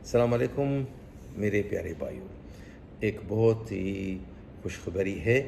अस्सलाम वालेकुम मेरे प्यारे भाइयों। एक बहुत ही खुशखबरी है।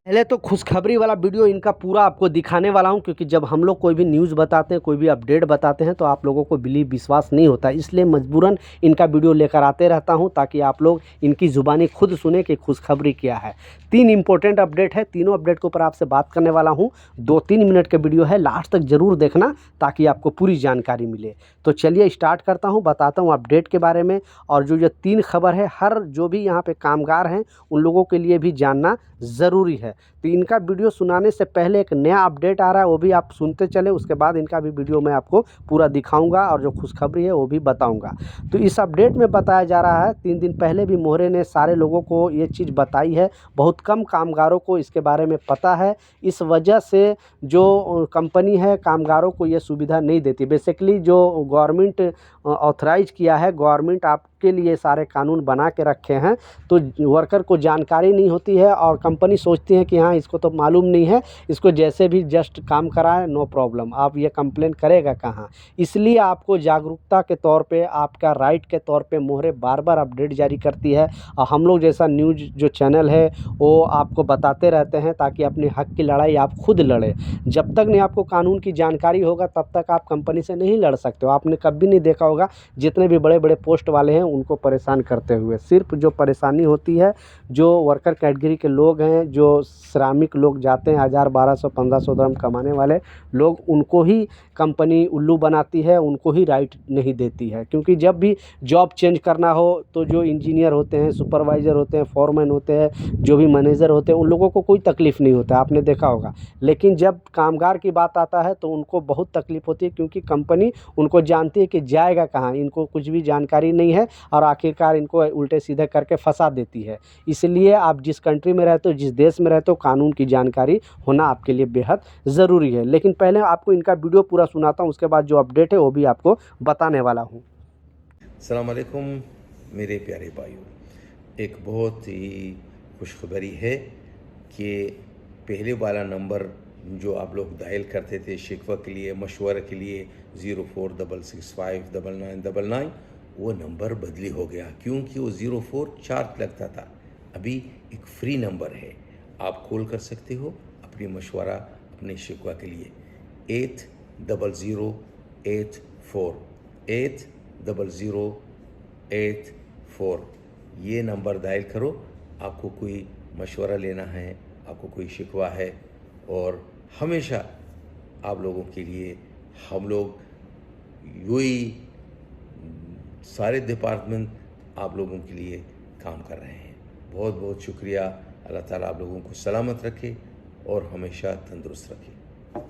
पहले तो खुशखबरी वाला वीडियो इनका पूरा आपको दिखाने वाला हूं, क्योंकि जब हम लोग कोई भी न्यूज़ बताते हैं, कोई भी अपडेट बताते हैं, तो आप लोगों को विश्वास नहीं होता, इसलिए मजबूरन इनका वीडियो लेकर आते रहता हूं ताकि आप लोग इनकी ज़ुबानी खुद सुने कि खुशखबरी क्या है। 3 इंपॉर्टेंट अपडेट है, तीनों अपडेट के ऊपर आपसे बात करने वाला हूँ। 2-3 मिनट का वीडियो है, लास्ट तक ज़रूर देखना ताकि आपको पूरी जानकारी मिले। तो चलिए स्टार्ट करता हूँ, बताता हूँ अपडेट के बारे में। और जो 3 खबर है, हर जो भी यहाँ पे कामगार हैं उन लोगों के लिए भी जानना ज़रूरी है। तो इनका वीडियो सुनाने से पहले एक नया अपडेट आ रहा है, वो भी आप सुनते चले, उसके बाद इनका भी वीडियो मैं आपको पूरा दिखाऊंगा और जो खुशखबरी है वो भी बताऊंगा। तो इस अपडेट में बताया जा रहा है, 3 दिन पहले भी मोहरे ने सारे लोगों को ये चीज़ बताई है, बहुत कम कामगारों को इसके बारे में पता है। इस वजह से जो कंपनी है कामगारों को ये सुविधा नहीं देती। बेसिकली जो गवर्नमेंट ऑथराइज किया है, गवर्नमेंट आपके लिए सारे कानून बना के रखे हैं, तो वर्कर को जानकारी नहीं होती है और कंपनी सोचती है कि हाँ इसको तो मालूम नहीं है, इसको जैसे भी जस्ट काम कराए नो प्रॉब्लम, आप ये कंप्लेन करेगा कहाँ। इसलिए आपको जागरूकता के तौर पे, आपका राइट के तौर पे मोहरे बार बार अपडेट जारी करती है। और हम लोग जैसा न्यूज़ जो चैनल है वो आपको बताते रहते हैं ताकि अपने हक की लड़ाई आप खुद लड़ें। जब तक नहीं आपको कानून की जानकारी होगा तब तक आप कंपनी से नहीं लड़ सकते हो। आपने कभी नहीं देखा होगा जितने भी बड़े बड़े पोस्ट वाले हैं उनको परेशान करते हुए। सिर्फ जो परेशानी होती है जो वर्कर कैटेगरी के लोग हैं, जो श्रमिक लोग जाते हैं 1000 1200 1500 दरम कमाने वाले लोग, उनको ही कंपनी उल्लू बनाती है, उनको ही राइट नहीं देती है। क्योंकि जब भी जॉब चेंज करना हो तो जो इंजीनियर होते हैं, सुपरवाइज़र होते हैं, फोरमैन होते हैं, जो भी मैनेजर होते हैं, उन लोगों को कोई तकलीफ़ नहीं होता, आपने देखा होगा। लेकिन जब कामगार की बात आता है तो उनको बहुत तकलीफ़ होती है, क्योंकि कंपनी उनको जानती है कि जाएगा कहाँ, इनको कुछ भी जानकारी नहीं है और आखिरकार इनको उल्टे सीधे करके फंसा देती है। इसलिए आप जिस कंट्री में रहते हो, जिस देश में रहते हो, कानून की जानकारी होना आपके लिए बेहद ज़रूरी है। लेकिन पहले आपको इनका वीडियो पूरा सुनाता हूँ, उसके बाद जो अपडेट है वो भी आपको बताने वाला हूँ। अस्सलाम वालेकुम मेरे प्यारे भाइयों। एक बहुत ही खुशखबरी है कि पहले वाला नंबर जो आप लोग डायल करते थे शिकवा के लिए, मशवरे के लिए, 0466599999, वो नंबर बदली हो गया। क्योंकि वो 04 चार्ज लगता था, अभी एक फ्री नंबर है, आप कॉल कर सकते हो अपनी मशवरा, अपने शिकवा के लिए। 800848 ये नंबर डायल करो। आपको कोई मशवरा लेना है, आपको कोई शिकवा है, और हमेशा आप लोगों के लिए हम लोग यूएई सारे डिपार्टमेंट आप लोगों के लिए काम कर रहे हैं। बहुत बहुत शुक्रिया। अल्लाह ताला आप लोगों को सलामत रखे और हमेशा तंदुरुस्त रखे।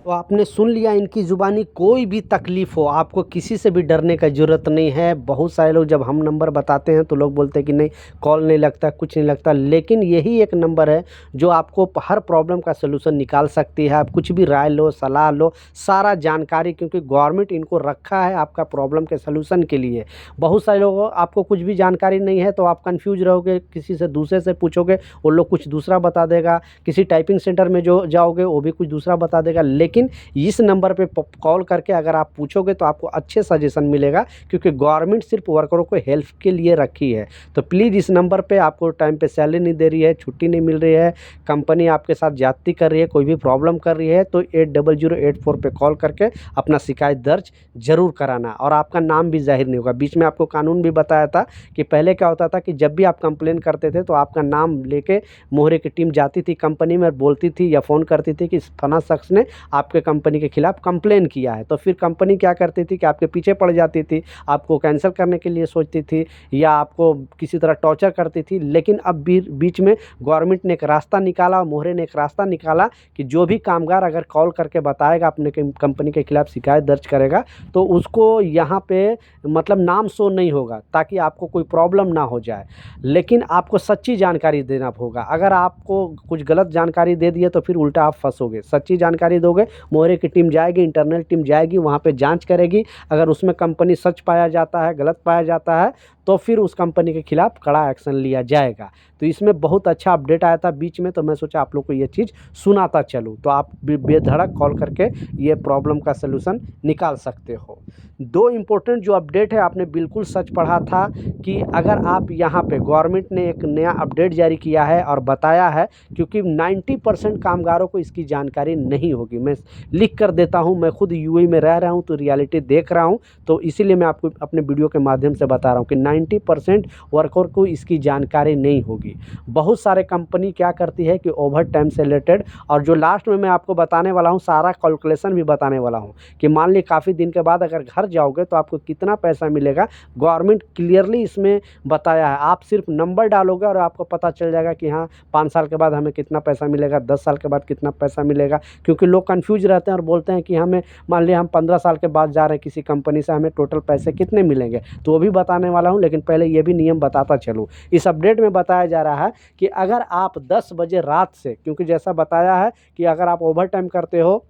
तो आपने सुन लिया इनकी ज़ुबानी, कोई भी तकलीफ़ हो आपको किसी से भी डरने का ज़रूरत नहीं है। बहुत सारे लोग जब हम नंबर बताते हैं तो लोग बोलते हैं कि नहीं कॉल नहीं लगता, कुछ नहीं लगता, लेकिन यही एक नंबर है जो आपको हर प्रॉब्लम का सलूशन निकाल सकती है। आप कुछ भी राय लो, सलाह लो, सारा जानकारी, क्योंकि गवर्नमेंट इनको रखा है आपका प्रॉब्लम के सलूशन के लिए। बहुत सारे लोग, आपको कुछ भी जानकारी नहीं है तो आप कन्फ्यूज रहोगे, किसी से दूसरे से पूछोगे वो लोग कुछ दूसरा बता देगा, किसी टाइपिंग सेंटर में जो जाओगे वो भी कुछ दूसरा बता देगा। लेकिन इस नंबर पे कॉल करके अगर आप पूछोगे तो आपको अच्छे सजेशन मिलेगा, क्योंकि गवर्नमेंट सिर्फ वर्करों को हेल्प के लिए रखी है। तो प्लीज़ इस नंबर पे, आपको टाइम पे सैलरी नहीं दे रही है, छुट्टी नहीं मिल रही है, कंपनी आपके साथ ज्यादती कर रही है, कोई भी प्रॉब्लम कर रही है, तो 8008 पे कॉल करके अपना शिकायत दर्ज जरूर कराना। और आपका नाम भी जाहिर नहीं होगा। बीच में आपको कानून भी बताया था कि पहले क्या होता था कि जब भी आप कंप्लेन करते थे तो आपका नाम लेके मोहरे की टीम जाती थी कंपनी में, बोलती थी या फ़ोन करती थी कि फला शख्स ने आपके कंपनी के खिलाफ कंप्लेन किया है। तो फिर कंपनी क्या करती थी कि आपके पीछे पड़ जाती थी, आपको कैंसिल करने के लिए सोचती थी या आपको किसी तरह टॉर्चर करती थी। लेकिन अब भी बीच में गवर्नमेंट ने एक रास्ता निकाला, मोहरे ने एक रास्ता निकाला कि जो भी कामगार अगर कॉल करके बताएगा अपने कंपनी के खिलाफ शिकायत दर्ज करेगा तो उसको यहाँ पे मतलब नाम शो नहीं होगा, ताकि आपको कोई प्रॉब्लम ना हो जाए। लेकिन आपको सच्ची जानकारी देना होगा। अगर आपको कुछ गलत जानकारी दे दिए तो फिर उल्टा आप फंसोगे। सच्ची जानकारी दोगे करोगे, मोहरे की टीम जाएगी, इंटरनल टीम जाएगी, वहाँ पे जांच करेगी। अगर उसमें कंपनी सच पाया जाता है, गलत पाया जाता है, तो फिर उस कंपनी के खिलाफ कड़ा एक्शन लिया जाएगा। तो इसमें बहुत अच्छा अपडेट आया था बीच में, तो मैं सोचा आप लोग को ये चीज़ सुनाता चलूँ, तो आप बेधड़क कॉल करके ये प्रॉब्लम का सलूशन निकाल सकते हो। दो इम्पोर्टेंट जो अपडेट है, आपने बिल्कुल सच पढ़ा था कि अगर आप यहाँ पे गवर्नमेंट ने एक नया अपडेट जारी किया है और बताया है, क्योंकि 90% कामगारों को इसकी जानकारी नहीं होगी। मैं लिख कर देता हूँ, मैं खुद यूएई में रह रहा हूँ तो रियलिटी देख रहा हूँ, तो इसीलिए मैं आपको अपने वीडियो के माध्यम से बता रहा हूँ कि 90% वर्कर को इसकी जानकारी नहीं होगी। बहुत सारे कंपनी क्या करती है कि ओवर टाइम से रिलेटेड, और जो लास्ट में मैं आपको बताने वाला हूँ, सारा कैलकुलेशन भी बताने वाला हूँ कि मान ली काफ़ी दिन के बाद अगर घर जाओगे तो आपको कितना पैसा मिलेगा, गवर्नमेंट क्लियरली इसमें बताया है। आप सिर्फ नंबर डालोगे और आपको पता चल जाएगा कि हाँ 5 साल के बाद हमें कितना पैसा मिलेगा, 10 साल के बाद कितना पैसा मिलेगा। क्योंकि लोग कंफ्यूज रहते हैं और बोलते हैं कि हमें मान लिया हम 15 साल के बाद जा रहे हैं किसी कंपनी से, हमें टोटल पैसे कितने मिलेंगे, तो वो भी बताने वाला हूँ। लेकिन पहले ये भी नियम बताता चलूँ। इस अपडेट में बताया जा रहा है कि अगर आप 10 बजे रात से, क्योंकि जैसा बताया है कि अगर आप ओवर टाइम करते हो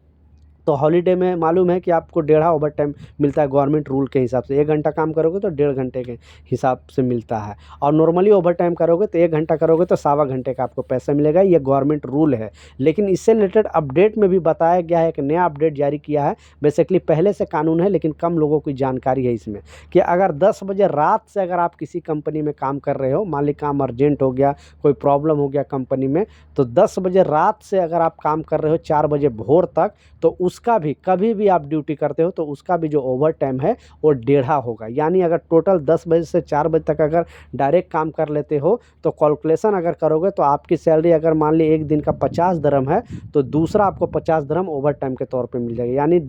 तो हॉलीडे में मालूम है कि आपको 1.5 ओवर टाइम मिलता है गवर्नमेंट रूल के हिसाब से। 1 घंटा काम करोगे तो 1.5 घंटे के हिसाब से मिलता है, और नॉर्मली ओवर टाइम करोगे तो 1 घंटा करोगे तो 1.25 घंटे का आपको पैसा मिलेगा। ये गवर्नमेंट रूल है। लेकिन इससे रिलेटेड अपडेट में भी बताया गया है, एक नया अपडेट जारी किया है। बेसिकली पहले से कानून है लेकिन कम लोगों की जानकारी है इसमें, कि अगर 10 बजे रात से अगर आप किसी कंपनी में काम कर रहे हो, मान ली काम अर्जेंट हो गया, कोई प्रॉब्लम हो गया कंपनी में, तो 10 बजे रात से अगर आप काम कर रहे हो 4 बजे भोर तक, तो उसका भी, कभी भी आप ड्यूटी करते हो तो उसका भी जो ओवर टाइम है वो 1.5 होगा। यानी अगर टोटल 10 बजे से 4 बजे तक अगर डायरेक्ट काम कर लेते हो तो कैलकुलेशन अगर करोगे तो आपकी सैलरी अगर मान ली एक दिन का 50 दरम है, तो दूसरा आपको 50 दरम ओवर टाइम के तौर पे मिल जाएगा। यानी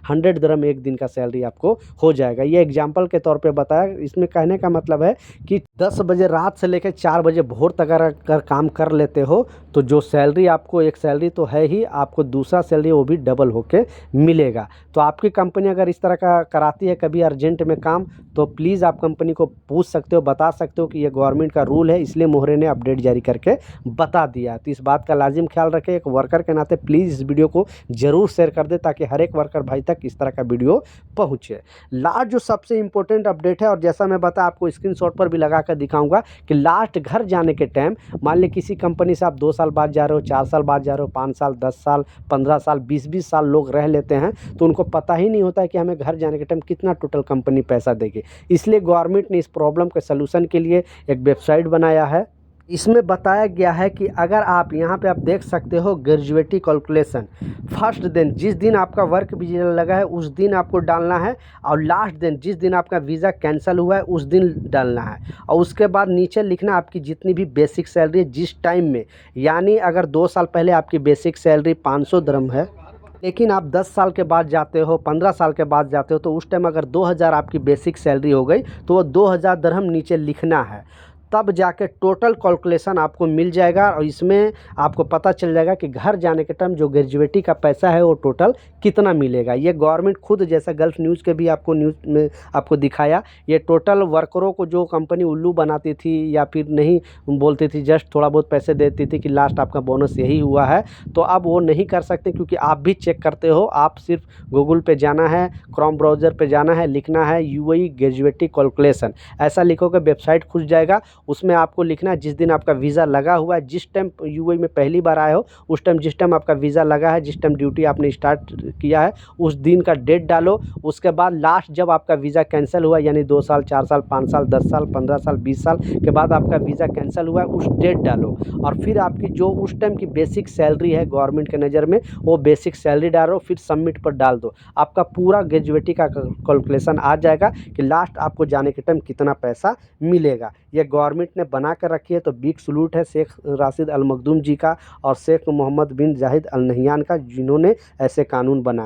100 दरम एक दिन का सैलरी आपको हो जाएगा। ये एग्जाम्पल के तौर पर बताया। इसमें कहने का मतलब है कि 10 बजे रात से लेकर 4 बजे भोर तक अगर काम कर लेते हो तो जो सैलरी आपको, एक सैलरी तो है ही, आपको दूसरा सैलरी वो भी डबल होके मिलेगा। तो आपकी कंपनी अगर इस तरह का कराती है कभी अर्जेंट में काम, तो प्लीज़ आप कंपनी को पूछ सकते हो, बता सकते हो कि ये गवर्नमेंट का रूल है, इसलिए मोहरे ने अपडेट जारी करके बता दिया। तो इस बात का लाजिम ख्याल रखें। एक वर्कर के नाते प्लीज़ इस वीडियो को ज़रूर शेयर कर दे ताकि हर एक वर्कर भाई तक इस तरह का वीडियो पहुँचे। लास्ट जो सबसे इंपॉर्टेंट अपडेट है, और जैसा मैं बताया आपको स्क्रीनशॉट पर भी लगा कर दिखाऊंगा, कि लास्ट घर जाने के टाइम मान ली किसी कंपनी से आप 2 साल बाद जा रहे हो, 4 साल बाद जा रहे हो, 5 साल, 10 साल, 15 साल, 20-20 साल लोग रह लेते हैं, तो उनको पता ही नहीं होता है कि हमें घर जाने के टाइम कितना टोटल कंपनी पैसा देगी। इसलिए गवर्नमेंट ने इस प्रॉब्लम के सलूशन के लिए एक वेबसाइट बनाया है। इसमें बताया गया है कि अगर आप यहाँ पे आप देख सकते हो ग्रेजुएटी कैलकुलेशन, फर्स्ट दिन जिस दिन आपका वर्क वीज़ा लगा है उस दिन आपको डालना है, और लास्ट दिन जिस दिन आपका वीज़ा कैंसिल हुआ है उस दिन डालना है। और उसके बाद नीचे लिखना आपकी जितनी भी बेसिक सैलरी है जिस टाइम में, यानी अगर 2 साल पहले आपकी बेसिक सैलरी 500 दरम है, लेकिन आप 10 साल के बाद जाते हो, 15 साल के बाद जाते हो, तो उस टाइम अगर 2000 आपकी बेसिक सैलरी हो गई तो वो 2000 दरहम नीचे लिखना है। तब जाके टोटल कैलकुलेशन आपको मिल जाएगा, और इसमें आपको पता चल जाएगा कि घर जाने के टाइम जो ग्रेजुएटी का पैसा है वो टोटल कितना मिलेगा। ये गवर्नमेंट खुद, जैसा गल्फ न्यूज़ के भी आपको न्यूज़ में आपको दिखाया, ये टोटल वर्करों को जो कंपनी उल्लू बनाती थी या फिर नहीं बोलती थी, जस्ट थोड़ा बहुत पैसे देती थी कि लास्ट आपका बोनस यही हुआ है, तो अब वो नहीं कर सकते, क्योंकि आप भी चेक करते हो। आप सिर्फ गूगल पे जाना है, क्रोम ब्राउज़र पे जाना है, लिखना है यूएई ग्रेजुएटी कैलकुलेशन, ऐसा लिखोगे वेबसाइट खुल जाएगा। उसमें आपको लिखना है जिस दिन आपका वीज़ा लगा हुआ है, जिस टाइम यूएई में पहली बार आए हो उस टाइम, जिस टाइम आपका वीज़ा लगा है, जिस टाइम ड्यूटी आपने स्टार्ट किया है उस दिन का डेट डालो। उसके बाद लास्ट जब आपका वीज़ा कैंसिल हुआ, यानी 2 साल, 4 साल, 5 साल, 10 साल, 15 साल, 20 साल के बाद आपका वीज़ा कैंसिल हुआ है, उस डेट डालो। और फिर आपकी जो उस टाइम की बेसिक सैलरी है गवर्नमेंट के नज़र में, वो बेसिक सैलरी डालो, फिर सबमिट पर डाल दो। आपका पूरा ग्रेजुएटी का कैलकुलेशन आ जाएगा कि लास्ट आपको जाने के टाइम कितना पैसा मिलेगा। ये गवर्नमेंट ने बना कर रखी है। तो बिग सलूट है शेख राशिद अल मखदूम जी का और शेख मोहम्मद बिन जाहिद अल नहियान का, जिन्होंने ऐसे कानून बना